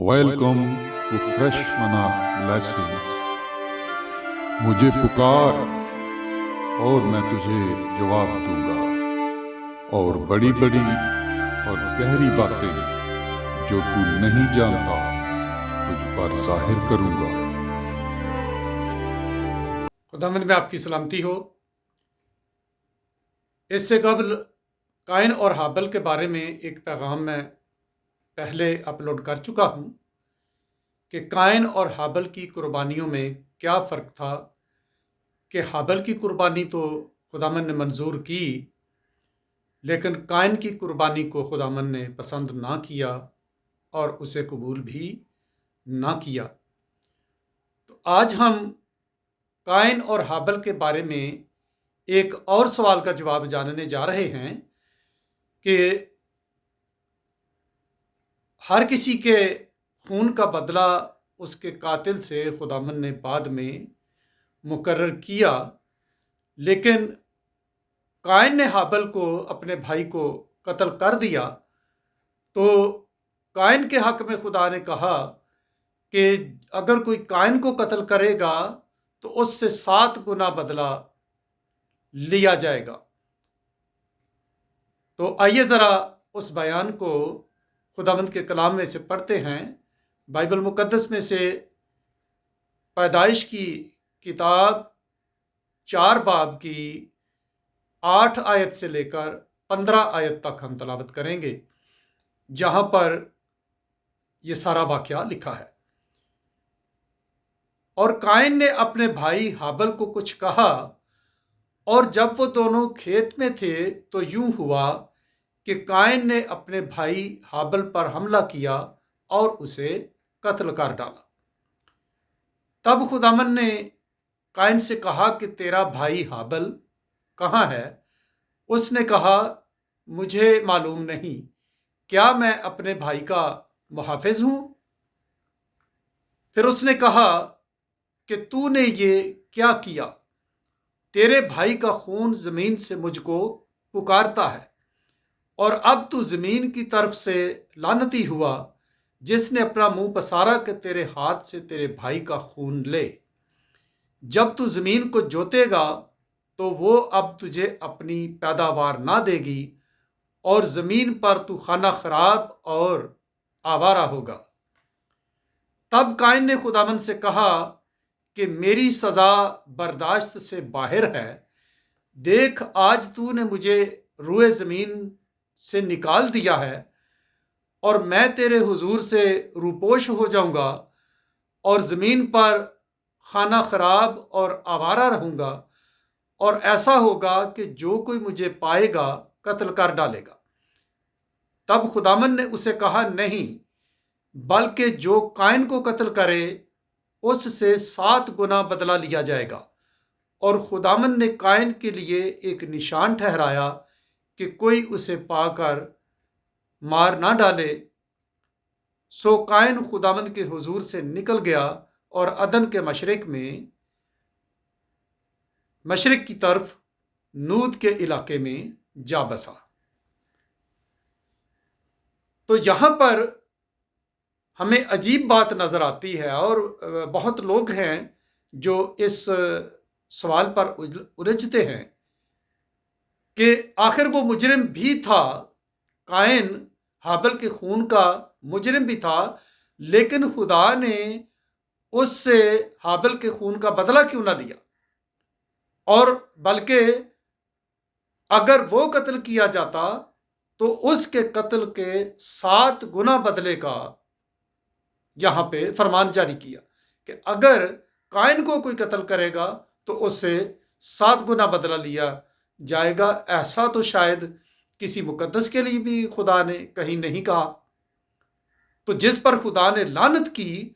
Welcome to fresh منا lessons. مجھے پکار اور میں تجھے جواب دوں گا، اور بڑی بڑی اور گہری باتیں جو تو نہیں جانتا تجھ پر ظاہر کروں گا۔ خداوند میں آپ کی سلامتی ہو۔ اس سے قبل قائن اور حابل کے بارے میں ایک پیغام میں پہلے اپلوڈ کر چکا ہوں کہ قائن اور حابل کی قربانیوں میں کیا فرق تھا، کہ حابل کی قربانی تو خداوند نے منظور کی، لیکن قائن کی قربانی کو خداوند نے پسند نہ کیا اور اسے قبول بھی نہ کیا۔ تو آج ہم قائن اور حابل کے بارے میں ایک اور سوال کا جواب جاننے جا رہے ہیں کہ ہر کسی کے خون کا بدلہ اس کے قاتل سے خداوند نے بعد میں مقرر کیا، لیکن قائن نے حابل کو، اپنے بھائی کو قتل کر دیا، تو قائن کے حق میں خدا نے کہا کہ اگر کوئی قائن کو قتل کرے گا تو اس سے 7 گنا بدلہ لیا جائے گا۔ تو آئیے ذرا اس بیان کو خداوند کے کلام میں سے پڑھتے ہیں۔ بائبل مقدس میں سے پیدائش کی کتاب 4 باب کی 8 آیت سے لے کر 15 آیت تک ہم تلاوت کریں گے، جہاں پر یہ سارا واقعہ لکھا ہے۔ اور قائن نے اپنے بھائی حابل کو کچھ کہا، اور جب وہ دونوں کھیت میں تھے تو یوں ہوا کہ قائن نے اپنے بھائی حابل پر حملہ کیا اور اسے قتل کر ڈالا۔ تب خداوند نے قائن سے کہا کہ تیرا بھائی حابل کہاں ہے؟ اس نے کہا مجھے معلوم نہیں، کیا میں اپنے بھائی کا محافظ ہوں؟ پھر اس نے کہا کہ تو نے یہ کیا کیا؟ تیرے بھائی کا خون زمین سے مجھ کو پکارتا ہے، اور اب تو زمین کی طرف سے لعنتی ہوا جس نے اپنا منہ پسارا کہ تیرے ہاتھ سے تیرے بھائی کا خون لے۔ جب تو زمین کو جوتے گا تو وہ اب تجھے اپنی پیداوار نہ دے گی، اور زمین پر تو خانہ خراب اور آوارہ ہوگا۔ تب قائن نے خداوند سے کہا کہ میری سزا برداشت سے باہر ہے۔ دیکھ، آج تو نے مجھے روئے زمین سے نکال دیا ہے، اور میں تیرے حضور سے روپوش ہو جاؤں گا، اور زمین پر خانہ خراب اور آوارہ رہوں گا، اور ایسا ہوگا کہ جو کوئی مجھے پائے گا قتل کر ڈالے گا۔ تب خداوند نے اسے کہا نہیں، بلکہ جو قائن کو قتل کرے اس سے 7 گنا بدلہ لیا جائے گا۔ اور خداوند نے قائن کے لیے ایک نشان ٹھہرایا کہ کوئی اسے پا کر مار نہ ڈالے۔ سو قائن خداوند کے حضور سے نکل گیا اور عدن کے مشرق میں، مشرق کی طرف نود کے علاقے میں جا بسا۔ تو یہاں پر ہمیں عجیب بات نظر آتی ہے، اور بہت لوگ ہیں جو اس سوال پر الجھتے ہیں کہ آخر وہ مجرم بھی تھا، قائن حابل کے خون کا مجرم بھی تھا، لیکن خدا نے اس سے حابل کے خون کا بدلہ کیوں نہ لیا؟ اور بلکہ اگر وہ قتل کیا جاتا تو اس کے قتل کے 7 گنا بدلے کا یہاں پہ فرمان جاری کیا کہ اگر قائن کو کوئی قتل کرے گا تو اس سے 7 گنا بدلہ لیا جائے گا۔ ایسا تو شاید کسی مقدس کے لیے بھی خدا نے کہیں نہیں کہا، تو جس پر خدا نے لعنت کی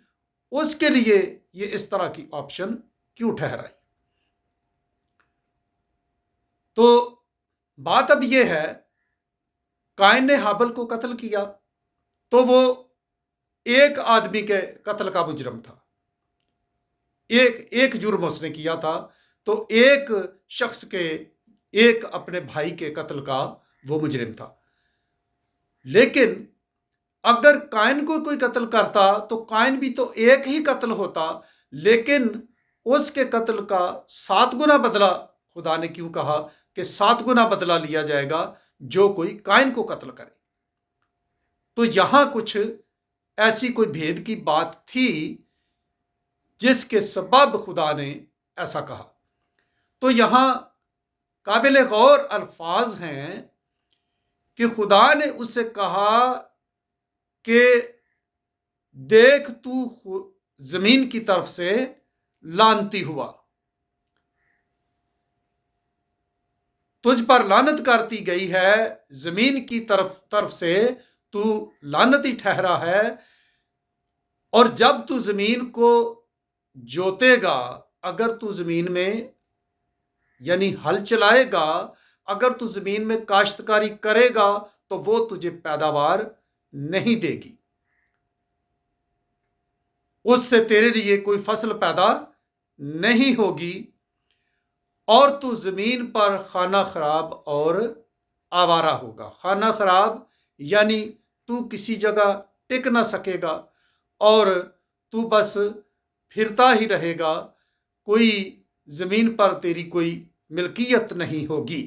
اس کے لیے یہ اس طرح کی آپشن کیوں ٹھہرائی؟ تو بات اب یہ ہے، قائن نے حابل کو قتل کیا تو وہ ایک آدمی کے قتل کا مجرم تھا، ایک جرم اس نے کیا تھا، تو ایک شخص کے، ایک اپنے بھائی کے قتل کا وہ مجرم تھا۔ لیکن اگر قائن کو کوئی قتل کرتا تو قائن بھی تو ایک ہی قتل ہوتا، لیکن اس کے قتل کا 7 گنا بدلہ خدا نے کیوں کہا کہ 7 گنا بدلہ لیا جائے گا جو کوئی قائن کو قتل کرے؟ تو یہاں کچھ ایسی کوئی بھید کی بات تھی جس کے سبب خدا نے ایسا کہا۔ تو یہاں قابل غور الفاظ ہیں کہ خدا نے اس سے کہا کہ دیکھ تو زمین کی طرف سے لعنتی ہوا، تجھ پر لعنت کرتی گئی ہے، زمین کی طرف سے تو لعنتی ٹھہرا ہے، اور جب تو زمین کو جوتے گا، اگر تو زمین میں یعنی ہل چلائے گا، اگر تو زمین میں کاشتکاری کرے گا تو وہ تجھے پیداوار نہیں دے گی، اس سے تیرے لیے کوئی فصل پیدا نہیں ہوگی، اور تو زمین پر خانہ خراب اور آوارہ ہوگا۔ خانہ خراب یعنی تو کسی جگہ ٹک نہ سکے گا اور تو بس پھرتا ہی رہے گا، کوئی زمین پر تیری کوئی ملکیت نہیں ہوگی۔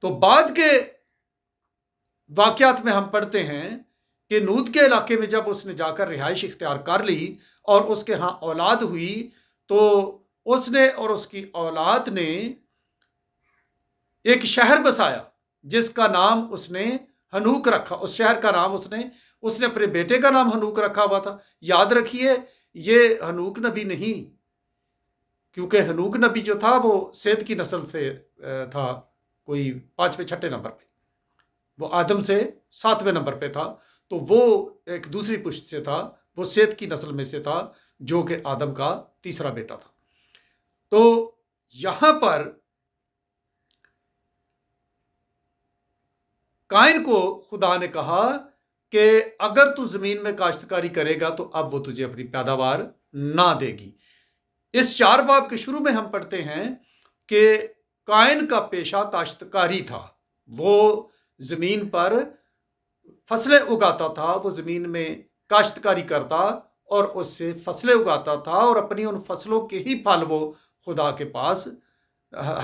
تو بعد کے واقعات میں ہم پڑھتے ہیں کہ نود کے علاقے میں جب اس نے جا کر رہائش اختیار کر لی اور اس کے ہاں اولاد ہوئی، تو اس نے اور اس کی اولاد نے ایک شہر بسایا جس کا نام اس نے ہنوک رکھا۔ اس شہر کا نام اس نے اپنے بیٹے کا نام ہنوک رکھا ہوا تھا۔ یاد رکھیے، یہ ہنوک نبی نہیں، کیونکہ ہنوک نبی جو تھا وہ سیت کی نسل سے تھا، کوئی 5ویں 6 نمبر پہ، وہ آدم سے 7ویں نمبر پہ تھا، تو وہ ایک دوسری پشت سے تھا، وہ سیت کی نسل میں سے تھا جو کہ آدم کا تیسرا بیٹا تھا۔ تو یہاں پر قائن کو خدا نے کہا کہ اگر تو زمین میں کاشتکاری کرے گا تو اب وہ تجھے اپنی پیداوار نہ دے گی۔ اس 4 باب کے شروع میں ہم پڑھتے ہیں کہ قائن کا پیشہ کاشتکاری تھا، وہ زمین پر فصلیں اگاتا تھا، وہ زمین میں کاشتکاری کرتا اور اس سے فصلیں اگاتا تھا، اور اپنی ان فصلوں کے ہی پھل وہ خدا کے پاس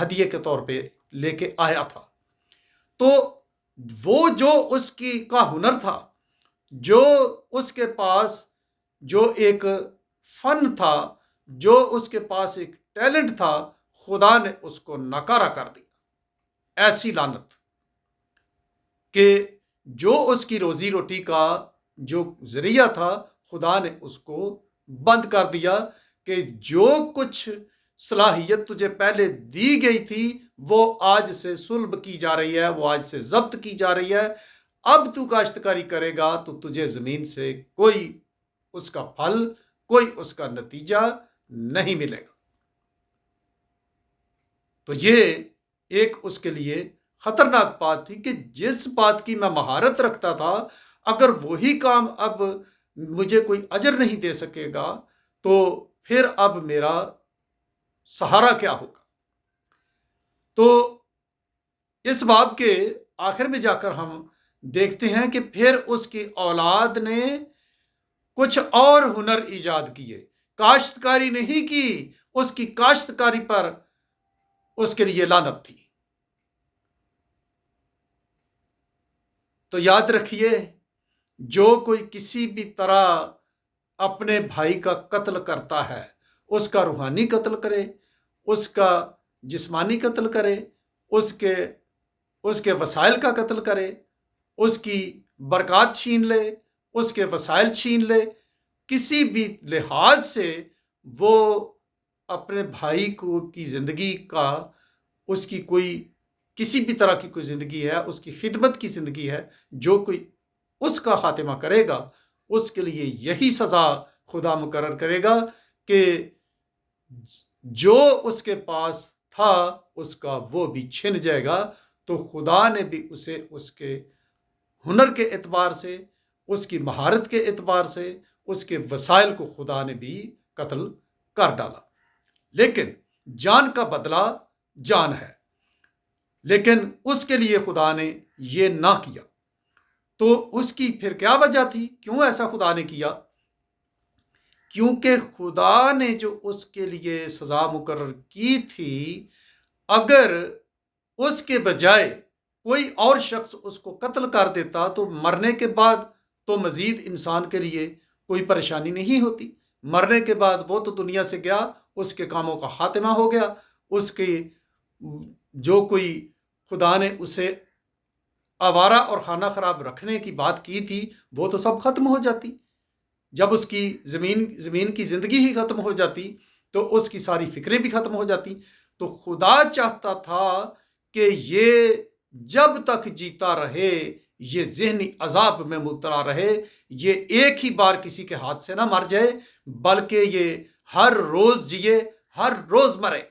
ہدیے کے طور پہ لے کے آیا تھا۔ تو وہ جو اس کا ہنر تھا، جو اس کے پاس جو ایک فن تھا، جو اس کے پاس ایک ٹیلنٹ تھا، خدا نے اس کو ناکارہ کر دیا۔ ایسی لعنت کہ جو اس کی روزی روٹی کا جو ذریعہ تھا، خدا نے اس کو بند کر دیا کہ جو کچھ صلاحیت تجھے پہلے دی گئی تھی وہ آج سے سلب کی جا رہی ہے، وہ آج سے ضبط کی جا رہی ہے۔ اب تو کاشتکاری کرے گا تو تجھے زمین سے کوئی اس کا پھل، کوئی اس کا نتیجہ نہیں ملے گا۔ تو یہ ایک اس کے لیے خطرناک بات تھی کہ جس بات کی میں مہارت رکھتا تھا، اگر وہی کام اب مجھے کوئی اجر نہیں دے سکے گا تو پھر اب میرا سہارا کیا ہوگا۔ تو اس باب کے آخر میں جا کر ہم دیکھتے ہیں کہ پھر اس کی اولاد نے کچھ اور ہنر ایجاد کیے، کاشتکاری نہیں کی، اس کی کاشتکاری پر اس کے لیے لعنت تھی۔ تو یاد رکھیے، جو کوئی کسی بھی طرح اپنے بھائی کا قتل کرتا ہے، اس کا روحانی قتل کرے، اس کا جسمانی قتل کرے، اس کے وسائل کا قتل کرے، اس کی برکات چھین لے، اس کے وسائل چھین لے، کسی بھی لحاظ سے وہ اپنے بھائی کی زندگی کا، اس کی کوئی کسی بھی طرح کی کوئی زندگی ہے، اس کی خدمت کی زندگی ہے، جو کوئی اس کا خاتمہ کرے گا، اس کے لیے یہی سزا خدا مقرر کرے گا کہ جو اس کے پاس تھا اس کا وہ بھی چھن جائے گا۔ تو خدا نے بھی اسے اس کے ہنر کے اعتبار سے، اس کی مہارت کے اعتبار سے، اس کے وسائل کو خدا نے بھی قتل کر ڈالا۔ لیکن جان کا بدلہ جان ہے، لیکن اس کے لیے خدا نے یہ نہ کیا۔ تو اس کی پھر کیا وجہ تھی؟ کیوں ایسا خدا نے کیا؟ کیونکہ خدا نے جو اس کے لیے سزا مقرر کی تھی، اگر اس کے بجائے کوئی اور شخص اس کو قتل کر دیتا تو مرنے کے بعد تو مزید انسان کے لیے کوئی پریشانی نہیں ہوتی۔ مرنے کے بعد وہ تو دنیا سے گیا، اس کے کاموں کا خاتمہ ہو گیا، اس کی جو کوئی خدا نے اسے آوارہ اور خانہ خراب رکھنے کی بات کی تھی وہ تو سب ختم ہو جاتی۔ جب اس کی زمین کی زندگی ہی ختم ہو جاتی تو اس کی ساری فکریں بھی ختم ہو جاتی۔ تو خدا چاہتا تھا کہ یہ جب تک جیتا رہے یہ ذہنی عذاب میں مبتلا رہے، یہ ایک ہی بار کسی کے ہاتھ سے نہ مر جائے، بلکہ یہ ہر روز جیے، ہر روز مرے،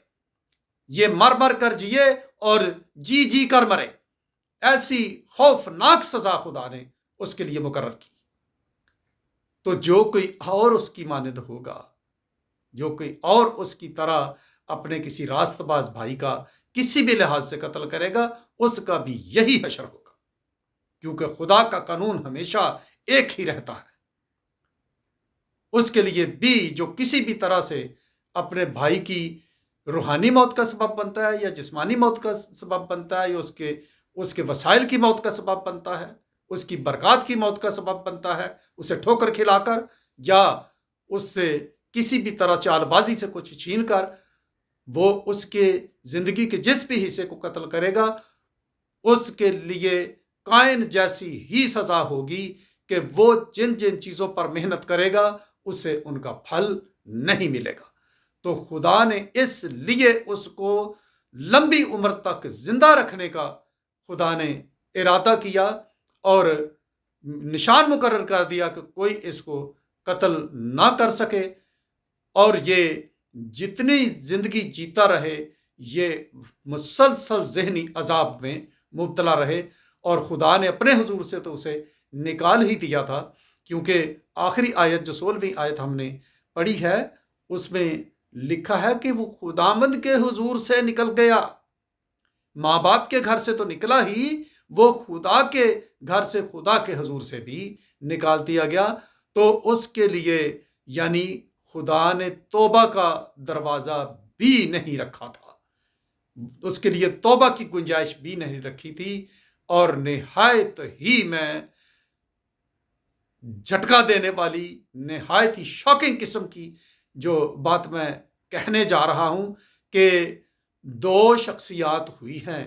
یہ مر مر کر جیے اور جی جی کر مرے۔ ایسی خوفناک سزا خدا نے اس کے لیے مقرر کی۔ تو جو کوئی اور اس کی مانند ہوگا، جو کوئی اور اس کی طرح اپنے کسی راست باز بھائی کا کسی بھی لحاظ سے قتل کرے گا، اس کا بھی یہی حشر ہوگا، کیونکہ خدا کا قانون ہمیشہ ایک ہی رہتا ہے۔ اس کے لیے بھی جو کسی بھی طرح سے اپنے بھائی کی روحانی موت کا سبب بنتا ہے یا جسمانی موت کا سبب بنتا ہے یا اس کے وسائل کی موت کا سبب بنتا ہے، اس کی برکات کی موت کا سبب بنتا ہے، اسے ٹھوکر کھلا کر یا اس سے کسی بھی طرح چال بازی سے کچھ چھین کر وہ اس کے زندگی کے جس بھی حصے کو قتل کرے گا، اس کے لیے قائن جیسی ہی سزا ہوگی کہ وہ جن جن چیزوں پر محنت کرے گا اسے ان کا پھل نہیں ملے گا۔ تو خدا نے اس لیے اس کو لمبی عمر تک زندہ رکھنے کا خدا نے ارادہ کیا اور نشان مقرر کر دیا کہ کوئی اس کو قتل نہ کر سکے، اور یہ جتنی زندگی جیتا رہے یہ مسلسل ذہنی عذاب میں مبتلا رہے۔ اور خدا نے اپنے حضور سے تو اسے نکال ہی دیا تھا، کیونکہ آخری آیت جو 16ویں آیت ہم نے پڑھی ہے اس میں لکھا ہے کہ وہ خداوند کے حضور سے نکل گیا۔ ماں باپ کے گھر سے تو نکلا ہی، وہ خدا کے گھر سے، خدا کے حضور سے بھی نکال دیا گیا۔ تو اس کے لیے یعنی خدا نے توبہ کا دروازہ بھی نہیں رکھا تھا، اس کے لیے توبہ کی گنجائش بھی نہیں رکھی تھی۔ اور نہایت ہی میں جھٹکا دینے والی، نہایت ہی شاکنگ قسم کی جو بات میں کہنے جا رہا ہوں کہ 2 شخصیات ہوئی ہیں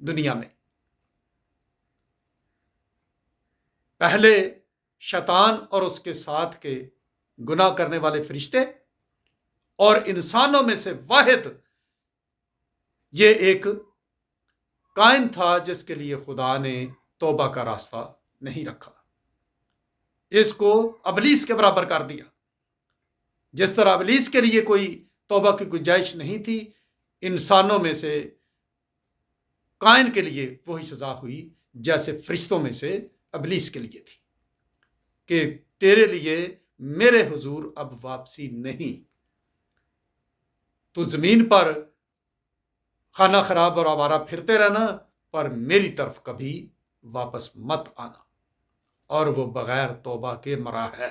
دنیا میں۔ پہلے شیطان اور اس کے ساتھ کے گناہ کرنے والے فرشتے، اور انسانوں میں سے واحد یہ ایک قائن تھا جس کے لیے خدا نے توبہ کا راستہ نہیں رکھا، اس کو ابلیس کے برابر کر دیا۔ جس طرح ابلیس کے لیے کوئی توبہ کی گنجائش نہیں تھی، انسانوں میں سے قائن کے لیے وہی سزا ہوئی جیسے فرشتوں میں سے ابلیس کے لیے تھی، کہ تیرے لیے میرے حضور اب واپسی نہیں، تو زمین پر خانہ خراب اور آوارہ پھرتے رہنا، پر میری طرف کبھی واپس مت آنا۔ اور وہ بغیر توبہ کے مرا ہے۔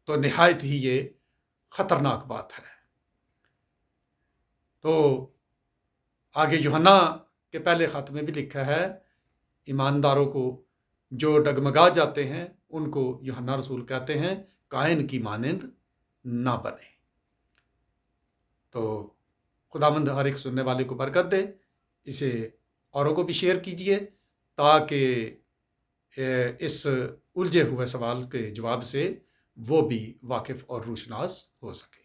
تو نہایت ہی یہ خطرناک بات ہے۔ تو آگے یوحنا کے پہلے خط میں بھی لکھا ہے، ایمانداروں کو جو ڈگمگا جاتے ہیں ان کو یوحنا رسول کہتے ہیں قائن کی مانند نہ بنے۔ تو خداوند ہر ایک سننے والے کو برکت دے، اسے اوروں کو بھی شیئر کیجئے تاکہ اس الجھے ہوئے سوال کے جواب سے وہ بھی واقف اور روشناس ہو سکے۔